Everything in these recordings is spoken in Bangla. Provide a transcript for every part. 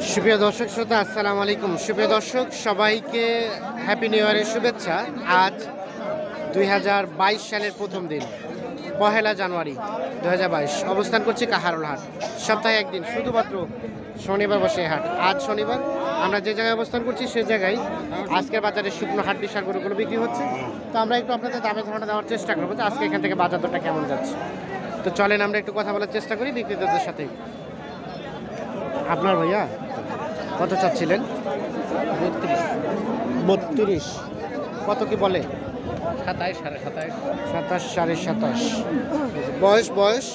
সুপ্রিয় দর্শক শ্রোতা, আসসালামু আলাইকুম। সুপ্রিয় দর্শক, সবাইকে হ্যাপি নিউ ইয়ারের শুভেচ্ছা। আজ 2022 সালের প্রথম দিন, 1 জানুয়ারি 2022। অবস্থান করছি কাহারোল হাট। সপ্তাহে একদিন শুধুমাত্র শনিবার বসে হাট। আজ শনিবার আমরা যে জায়গায় অবস্থান করছি সে জায়গায় আজকের বাজারে শুকনো হাড্ডি সার গরুগুলো বিক্রি হচ্ছে। তো আমরা একটু আপনাদের দামের ধারণা দেওয়ার চেষ্টা করবো যে আজকে এখান থেকে বাজার দরটা কেমন যাচ্ছে। তো চলেন আমরা একটু কথা বলার চেষ্টা করি বিক্রেতাদের সাথে। আপনার ভাইয়া কত চাচ্ছিলেন? 32। কত কি বলে? 27, 27.5। 27, 27.5। বয়স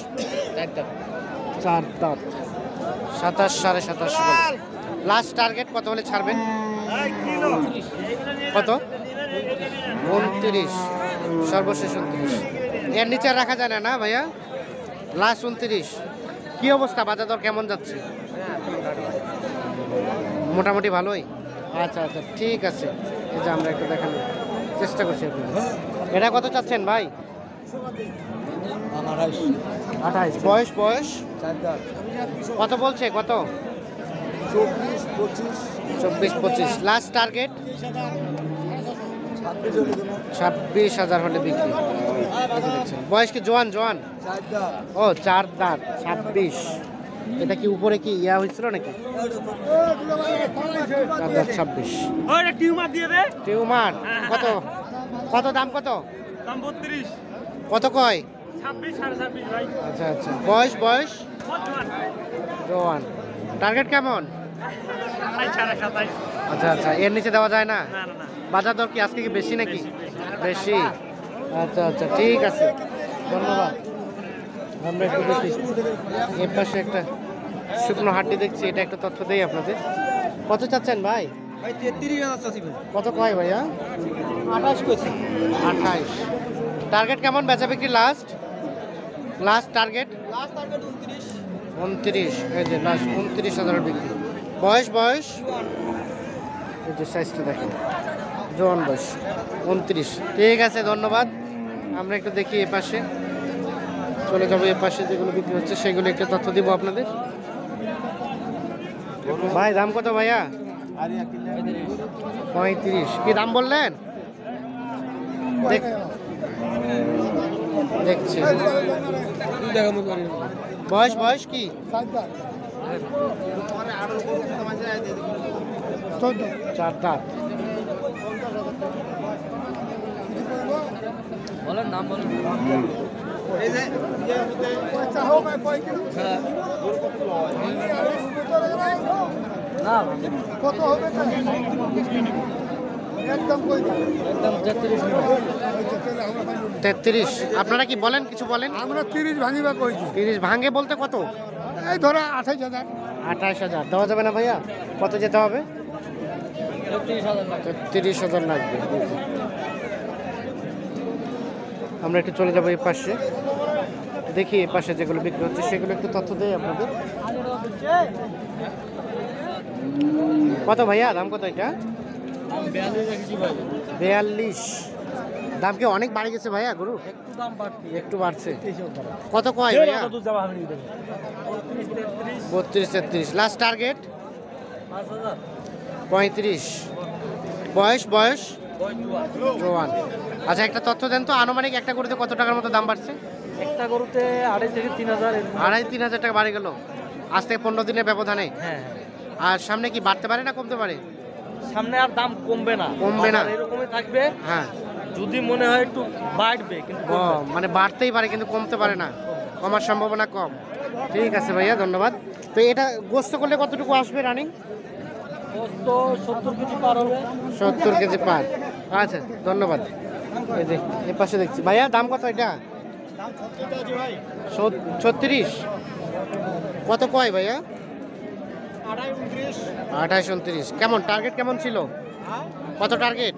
4 দাঁত। 27, 27.5 বলে। লাস্ট টার্গেট কত হলে ছাড়বেন? কত? 29। সর্বশেষ 29। এর নিচে আর রাখা যায় না না ভাইয়া? লাস্ট 29। কি অবস্থা, বাজার দর কেমন যাচ্ছে? মোটামুটি ভালোই। আচ্ছা আচ্ছা, ঠিক আছে। এই যে আমরা একটু দেখানোর চেষ্টা করছি। এটা কত চাচ্ছেন ভাই? 28। বয়স কত বলছে? কত? 24, 25। লাস্ট টার্গেট 26,000 হলে বিক্রি। বয়স কি জোয়ান? ও 4 দাঁত। 26। এটা কি উপরে কি ইয়া হয়েছিল নাকি? 26। টিউমার। কত দাম? কত দাম 32। কত কয়? 26, 26.5 ভাই। আচ্ছা আচ্ছা। বয়স জোয়ান। টার্গেট কেমন? 27, 27। আচ্ছা আচ্ছা, এর নিচে দেওয়া যায় না? না। বাজার দর কি আজকে কি বেশি নাকি? বেশি। আচ্ছা আচ্ছা, ঠিক আছে, ধন্যবাদ। আমরা একটু দেখি, এর পাশে একটা শুকনো হাড্ডি দেখছি, এটা একটা তথ্য দেই আপনাদের। কত চাচ্ছেন ভাই? 33,000 চাচ্ছি ভাই। কত কয় ভাইয়া? 28 কইছি। 28। টার্গেট কেমন বেচা বিক্রি? Last target last target 29। 29। এই যে লাস্ট 29,000 বিক্রি। বয়স এই যে সাইজটা দেখেন, জোয়ান বয়স 29। ঠিক আছে, ধন্যবাদ। আমরা একটু দেখি এ পাশে, চলে যাবো এ পাশে যেগুলো বিক্রি হচ্ছে সেগুলো একটু তথ্য দিব আপনাদের। ভাই দাম কত ভাইয়া? 35। কি দাম বললেন? দেখছি। বয়স কি? 4 দাঁত। বলেন নাম বলেন। কত হবে? একদম 33। আপনারা কি বলেন? কিছু বলেন। আমরা 30 ভাঙিবা কইছি। 30 ভাঙে বলতে কত? এই ধরো 28,000। 28,000 দেওয়া যাবে না ভাইয়া? কত যেতে হবে? 33,000 লাগবে। আমরা একটু চলে যাবো এই পাশে, দেখি এই পাশে যেগুলো বিক্রি হচ্ছে সেগুলো একটু তথ্য দেয় আপনাদের। কত ভাইয়া দাম কত এটা? 42। দাম কি অনেক বাড়ে গেছে ভাইয়া গরু? একটু বাড়ছে। কত কয় ভাইয়া? 32, 33। Last target 35। বয়স জোয়ান। আচ্ছা, একটা তথ্য দেন তো, আনুমানিক একটা গরুতে কত টাকার মতো দাম বাড়ছে? একটা গরুতে 2.5 থেকে 3,000। 2,500-3,000 টাকা বাড়ে গেল আজ থেকে 15 দিনের ব্যবধানে। হ্যাঁ। আর সামনে কি বাড়তে পারে না কমতে পারে? সামনে আর দাম কমবে না, এরকমই থাকবে। হ্যাঁ, যদি মনে হয় একটু বাড়বে, কিন্তু ও মানে বাড়তেই পারে কিন্তু কমতে পারে না, কমার সম্ভাবনা কম। ঠিক আছে ভাইয়া, ধন্যবাদ। তো এটা গোস্ত করলে কতটুকু আসবে রানিং? 70 কেজি পার হবে। 70 কেজি পার। আচ্ছা, ধন্যবাদ। এই যে এ পাশে দেখছি ভাইয়া, দাম কত এটা? 36। কত কয় ভাইয়া? 28, 29। কেমন টার্গেট কেমন ছিল? কত টার্গেট?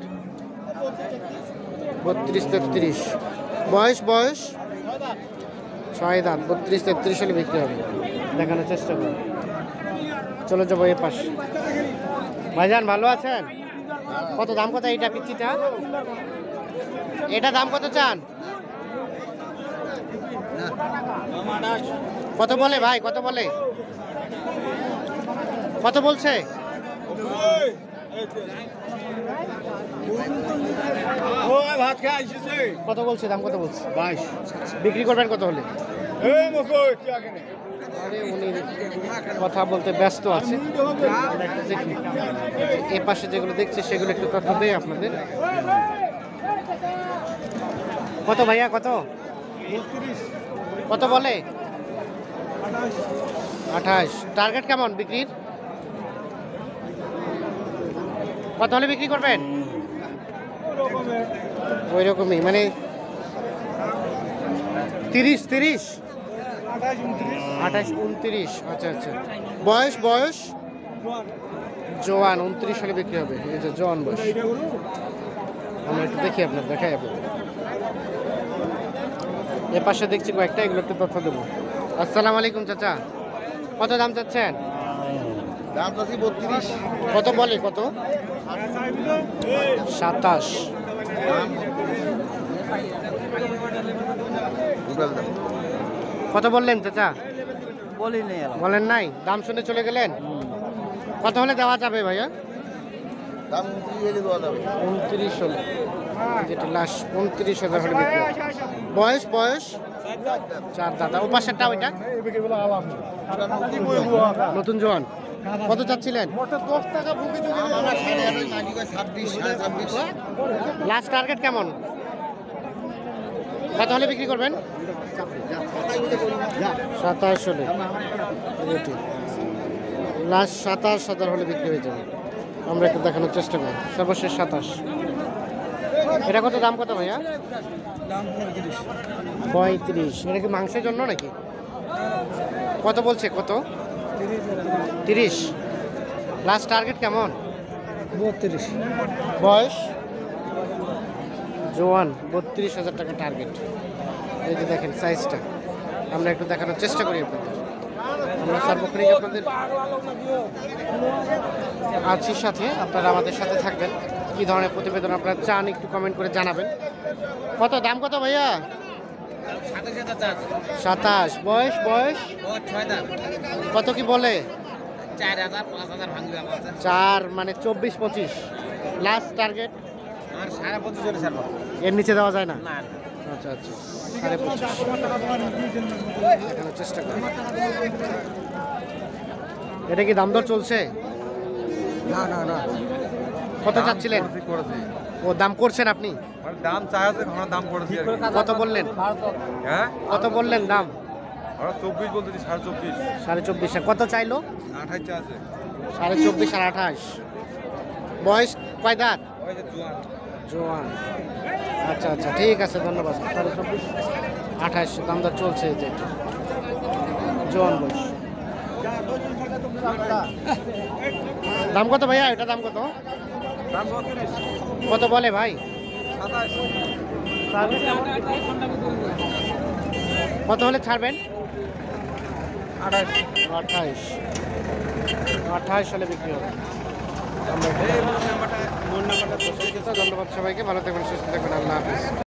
32, 33। বয়স 6 দাঁত। 32, 33 হলে বিক্রি হবে। দেখানোর চেষ্টা করুন। চলে যাবো এ পাশ। ভাইজান ভালো আছেন? কত দাম কত এইটা পিচ্ছিটা? এটা দাম কত চান? কত বলে ভাই, কত বলে? কত বলছে? কত বলছে, দাম কত বলছে? 22। বিক্রি করবেন কত হলে? আরে উনি কথা বলতে ব্যস্ত আছে। আমরা একটু দেখি এ পাশে যেগুলো দেখছি সেগুলো একটু তথ্য দেই আপনাদের। কত ভাইয়া, কত কত বলে? 28। টার্গেট কেমন বিক্রির? কত হলে বিক্রি করবেন? ওই রকমই, মানে 30, 30, 28, 29। আচ্ছা আচ্ছা। বয়স বয়স জোয়ান, 29 হলে বিক্রি হবে। এই যে জোয়ান বয়স। আমরা একটু দেখি, আপনার দেখাই আপনার। এ পাশে দেখছি কয়েকটা, এগুলোতে তথ্য দেবো। আসসালামু আলাইকুম চাচা, কত দাম চাচ্ছেন? দাম চাচ্ছি 32। কত বলে? কত? 27। কত বললেন চাচা? বলেন নাই, দাম শুনে চলে গেলেন। কত হলে দেওয়া যাবে ভাইয়া? দাম 29 হলে দেওয়া যাবে। 29 হলে, যেটা লাস্ট 29,000 হলে বিক্রি হবে। বয়স বয়স 4 দাদা। ও পাশেরটা ওইটা নতুন জোয়ান। কত চাচ্ছিলেন? 10 টাকা বুকে চলে গেল। 26, 26। লাস্ট টার্গেট কেমন? কত হলে বিক্রি করবেন? 27 হলে। লাস্ট 27,000 হলে বিক্রি হয়ে যাবে। আমরা একটু দেখানোর চেষ্টা করি। সর্বশেষ 27। এটা কত দাম কত ভাইয়া? 35। এটা কি মাংসের জন্য নাকি? কত বলছে? কত? 30। লাস্ট টার্গেট কেমন? 32। বয়স জোয়ান, 32,000 টাকা টার্গেট। এই যে দেখেন সাইজটা, আমরা একটু দেখানোর চেষ্টা করি আপনাদের। আমরা সর্বক্ষণিক আপনাদের আছি সাথে, আপনারা আমাদের সাথে থাকবেন। কী ধরনের প্রতিবেদন আপনারা চান একটু কমেন্ট করে জানাবেন। কত দাম কত ভাইয়া? 27। বয়স বয়স কত কি বলে? 4, মানে 24-25। লাস্ট টার্গেট এর নিচে দেওয়া যায় না? আচ্ছা আচ্ছা, 25.5 দেখানোর চেষ্টা করি। এটা কি দাম দর চলছে? না না না, কত চাচ্ছিলেন? ও দাম করছেন আপনি? দাম চাই আছে, দাম করেছি। কত বললেন? হ্যাঁ, কত বললেন দাম? 24 বলতেছি, 24.5। 24.5। কত চাইলো? 28 চা আছে। 24.5 আর 28। বয়স কয় দাঁত? ওই যে জোয়ান। জোয়ান। আচ্ছা আচ্ছা, ঠিক আছে, ধন্যবাদ। 24.5, 28 দাম দর চলছে। যে জোয়ান বয়স। দাম কত ভাইয়া? এটা দাম কত? দাম 32। কত বলে ভাই? 27। কত হলে ছাড়বেন? 28। 28 হলে বিক্রি হবে। ধন্যবাদ সবাইকে, ভালো থাকবেন, সুস্থ থাকবেন, আল্লাহ হাফিজ।